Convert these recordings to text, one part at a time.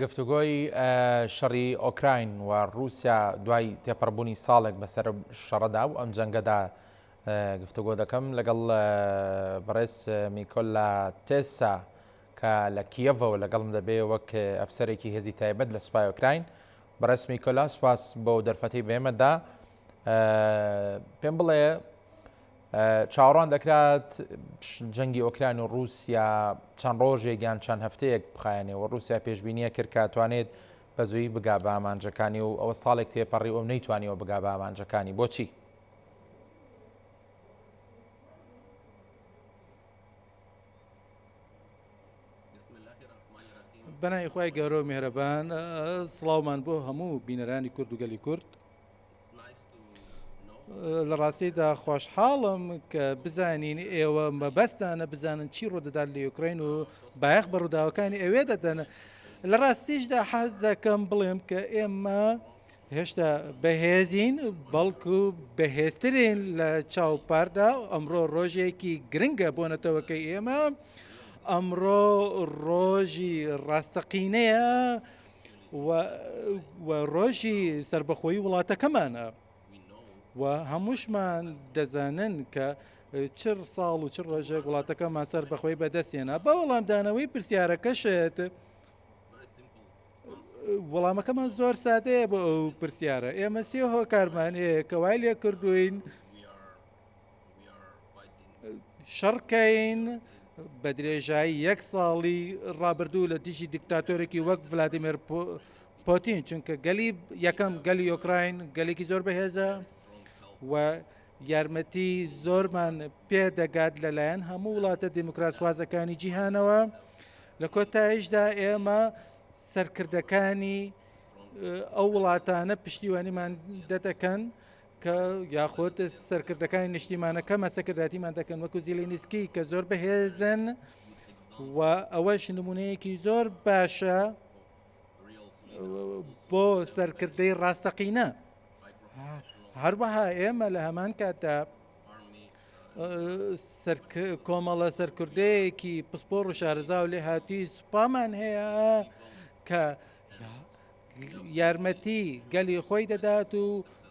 گفتوگۆی شەڕی ئۆکراین و رووسیا دوای تێپەڕبوونی ساڵێک بەسەر شەڕەدا و ئەم جەنگەدا گفتوگۆ دەکەم لەگەڵ بەڕێز میکۆلا تێسا کە لە کیەڤەوە لەگەڵم دەبێ وەک ئەفسەرێکی هێزی تایبەت لە سوپای ئۆکراین. بەڕێز میکۆلا سوپاس بۆ دەرفەتی بێمەدا. پێم بڵێ چاوەڕوان دەکرات جەنگی ئۆکراین و رووسیا چەند ڕۆژێک یان چەند هەفتەیەک بخایەنێ و رووسیا پێشبینیە کرد کاتوانێت بە زووی بگا بە ئامانجەکانی و ئەوە ساڵێک تێپەڕی و نەیتوانیەوە بگا بە ئامانجەکانی. بۆچی؟ بەنای خی گەورە و میهرەبان سڵاومان بۆ هەموو بینەرانی کورد و گەلی کورد. لە ڕاستیدا خۆشحاڵم کە بزانین ئێوە مەبەستانە بزانن چی ڕوودەدات لە یوکراین و بایەخ بە ڕووداوەکانی ئەوێ دەدەن. لە ڕاستیشدا حەز دەکەم بڵێم کە ئێمە هێشتا بەهێزین بەڵکو بەهێزترین لە چاوپاردا. ئەمڕۆ ڕۆژێکی گرنگە بۆنەتەوەکەی ئێمە. ئەمڕۆ ڕۆژی ڕاستەقینەیە و ڕۆژی سربەخۆیی وڵاتەکەمانە و هەمووشمان دەزانن کە چر ساڵ و چر ڕۆژێک وڵاتەکەمان سەربەخۆی بەدەستێنە. بە وەڵامدانەوەی پرسیارەکەشت وەڵامەکەمان زۆر سادەیە بۆ ئەو پرسیارە. ئێمە سێ هۆکارمان هەیە کە وای لێ کردوین شەڕکەین بە درێژایی 1 ساڵی ڕابردوو لە دژی دیکتاتۆرێکی وەک ڤلادیمیر پۆتین، چونکە گەلی یەکەم گەلی ئۆکراین گەلێکی زۆر بەهێزە و یارمەتی زۆرمان پێدەگات لەلایەن هەموو وڵاتە دیموکراسوازەکانی جیهانەوە. لە کۆتاییشدا ئێمە سەرکردەکانی ئەو وڵاتانە پشتیوانیمان دەدەکەن کە یاخۆت سەرکردەکانی نیشتیمانەکەمە سەکرداتیمان دەکەن وەکو زیلینسکی کە زۆر بەهێزن و ئەوەش نمونەیەکی زۆر باشە بۆ سەرکردەی ڕاستەقینە. هەروەها ئێمە لە هەمان کاتدا کۆمەڵە سەرکردەیەکی پسپۆڕ و شارەزا و لێ هاتی سوپامان هەیە کە یارمەتی گەلی خۆی دەدات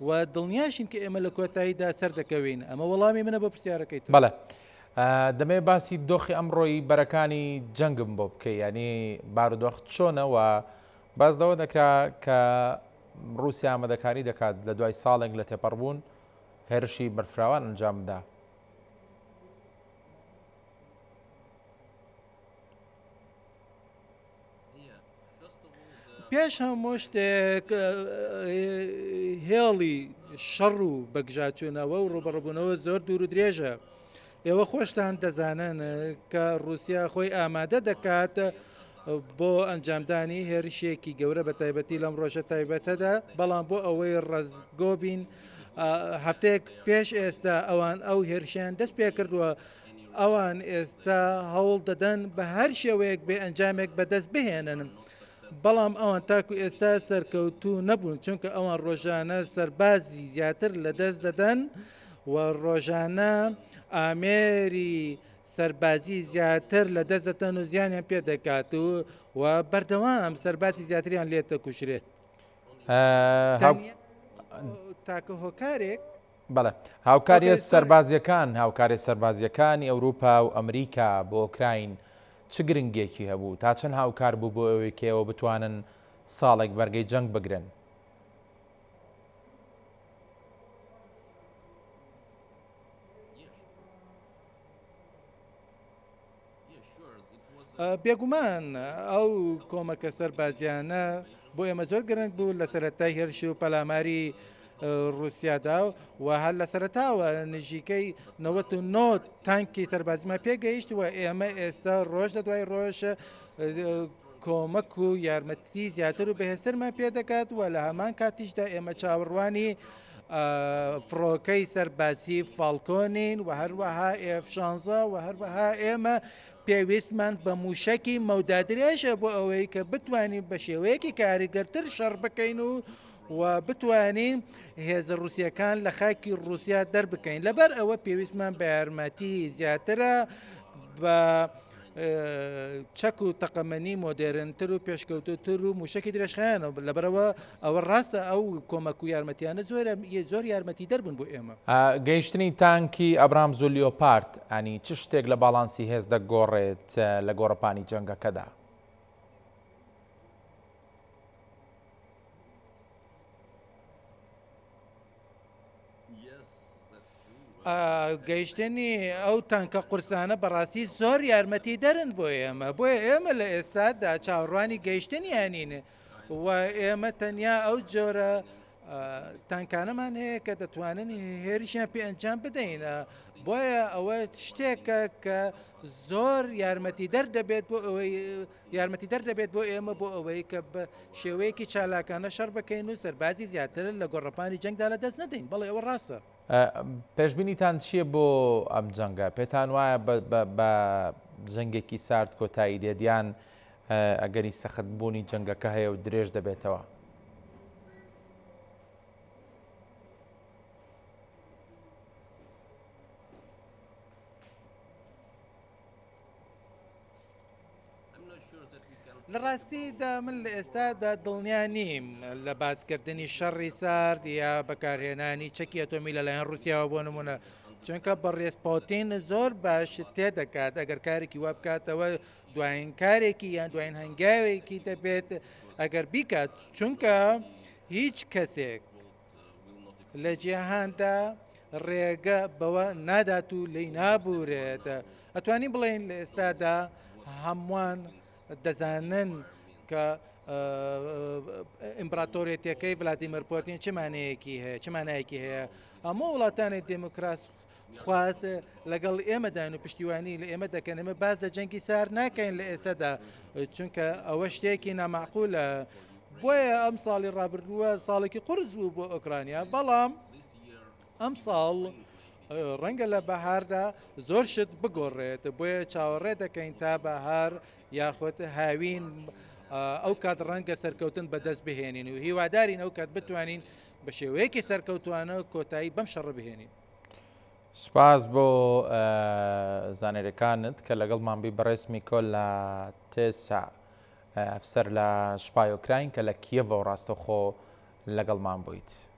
و دڵنیاشین کە ئێمە لە کۆتاییدا سەر دەکەوین. ئەمە وەڵامی منە بە پرسیارەکەی تو. بەڵێ دەمێ باسی دۆخی ئەمڕۆی بەرەکانی جەنگم بۆ بکەی، ینی بارودۆخ چۆنەوە باز دەوە دەکرا کە رووسیا ئامادەکاری دەکات لە دوای ساڵێک لە تێپەڕبوون هێرشی بەرفراوان ئەنجام بدا. پێش هەموو شتێک هێڵی شەڕ و بەگژاچوونەوە و ڕوبەڕبوونەوە زۆر دوور و درێژە. ئێوە خۆشتان دەزانن کە رووسیا خۆی ئامادە دەکات بۆ ئەنجامدانی هێرشێکی گەورە بە تایبەتی لەم ڕۆژە تایبەتەدا، بەڵام بۆ ئەوەی ڕزگۆ بین هەفتەیەک پێش ئێستا ئەوان ئەو هێرشیان دەست پێ کردووە. ئەوان ئێستا هەوڵ دەدەن بە هەر شێوەیەک بێ ئەنجامێک بەدەست بهێنن، بەڵام ئەوان تاکو ئێستا سەرکەوتوو نەبوون، چونکە ئەوان ڕۆژانە سەربازی زیاتر لەدەست دەدەن و ڕۆژانە ئامێری سەربازی زیاتر لە دەست دەتەن و زیانیان پێ دەکات و بەردەوام سەربازی زیاتریان لێت دەکوشرێت. تاکە هۆکارێک بەڵێ هاوکاریە سەربازیەکان هاوکاری سەربازیەکانی ئەوروپا و ئەمریکا بۆ ئۆکراین چ گرنگێکی هەبوو تا چەند هاوکار بوو بۆ ئەوەی کێەوە بتوانن ساڵێک بەرگەی جەنگ بگرن؟ بێگومان ئەو کۆمەکە سەربازیانە بۆ ئێمە زۆر گرنگ بوو لە سەرەتای هێرشی و پەلاماری رووسیادا و هەر لە سەرەتاوە نزیکەی 99 تانکی سەربازیمان پێگەیشت و ئێمە ئێستا ڕۆژ لە دوای ڕۆژ کۆمەک و یارمەتی زیاتر و بەهێزترمان پێ دەکات و لە هەمان کاتیشدا ئێمە چاوەڕوانی فڕۆکەی سەربازی فالکۆنین و هەروەها F-16 و هەروەها ئێمە پێویستمان بە موشکی مەودادرێژە بۆ ئەوەی کە بتوانین بە شێوەیەکی کاریگەرتر شەڕ بکەین و بتوانین هێزە رووسیەکان لە خاکی رووسیا دەربکەین. لەبەر ئەوە پێویستمان بە یارمەتی زیاترە بە چەک و تەقەمەنی مۆدێرنتر و پێشکەوتوتر و موشکی درێژخایانە لەبەرەوە ئەوە ڕاستە ئەو کۆمەک و یارمەتیانە زۆر یارمەتی دەربن بۆ ئێمە. گەیشتنی تانکی ئەبرام زۆ لیۆپارد ئەنی چ شتێک لە باڵانسی هێز دەگۆڕێت لە گۆڕەپانی جەنگەکەدا؟ گەیشتنی ئەو تانکە قورسانە بەڕاستی زۆر یارمەتی دەرن بۆ ئێمە بۆیە ئێمە لە ئێستادا چاوەڕوانی گەیشتنیانینە و ئێمە تەنیا ئەو جۆرە تانکانەمان هەیە کە دەتوانن هێرشیان پێ ئەنجام بدەینە بۆیە ئەوە شتێکە کە زۆر یارمەتی دەردەبێت بۆ ئەوەی یارمەتی دەردەبێت بۆ ئێمە بۆ ئەوەی کە بە شێوەیەکی چالاکانە شەڕ بکەین و سەربازی زیاتر لە گۆڕەپانی جەنگدا لە دەست نەدەین بەڵێ ئەوە ڕاستە. پێشبینیتان چییە بۆ ئەم جەنگە؟ پێتان وایە بە جەنگێکی سارد کۆتایی دێدیان ئەگەری سەختبوونی جەنگەکە هەیە و درێژ دەبێتەوە؟ لە ڕاستیدا من لە ئێستادا دڵنیا نیم لە باسکردنی شەڕی سارد یا بەکارهێنانی چەکی ئەتۆمی لەلایەن رووسیاوە بۆ نمونە چونکە بەڕێزپۆتین زۆر باش تێدەکات ئەگەر کارێکی وا بکاتەوە دوایین کارێکی یان دوایین هەنگاوێکی دەبێت ئەگەر بیکات چونکە هیچ کەسێک لە جیهاندا ڕێگە بەوە نادات و لی نابورێت ئەتوانین بڵێن لە ئێستادا هەمووان دەزانن کە ئیمپراتۆریەتەکەی ڤلادیمیر پۆتین چمانەیەکی هەیە هەموو وڵاتانی دموکراس خواست لەگەڵ ئێمەدان و پشتیوانی لە ئێمە دەکەن ئێمە باز لە جەنگی سار ناکەین لە ئێستادا چونکە ئەوە شتێکی نامەعقولە بۆیە ئەم ساڵی ڕابردووە ساڵێکی قورس بوو بۆ ئۆکرانیا بەڵام ئەم ساڵ ڕەنگە لە بەهاردا زۆر شت بگۆڕێت بۆیە چاوەڕێ دەکەین تا بەهار یاخۆت هاوین ئەو کات ڕەنگە سەرکەوتن بەدەست بهێنین و هیوادارین ئەو کات بتوانین بە شێوەیەکی سەرکەوتوانە کۆتایی بەم شەڕ بهێنین. سپاس بۆ زانێرەکانت کە لەگەڵمان بی بەڕێز میکۆل لە تێسا ئەفسەر لە شپای ئۆکراین کە لە کیێڤەوە ڕاستەوخۆ لەگەڵمان بوویت.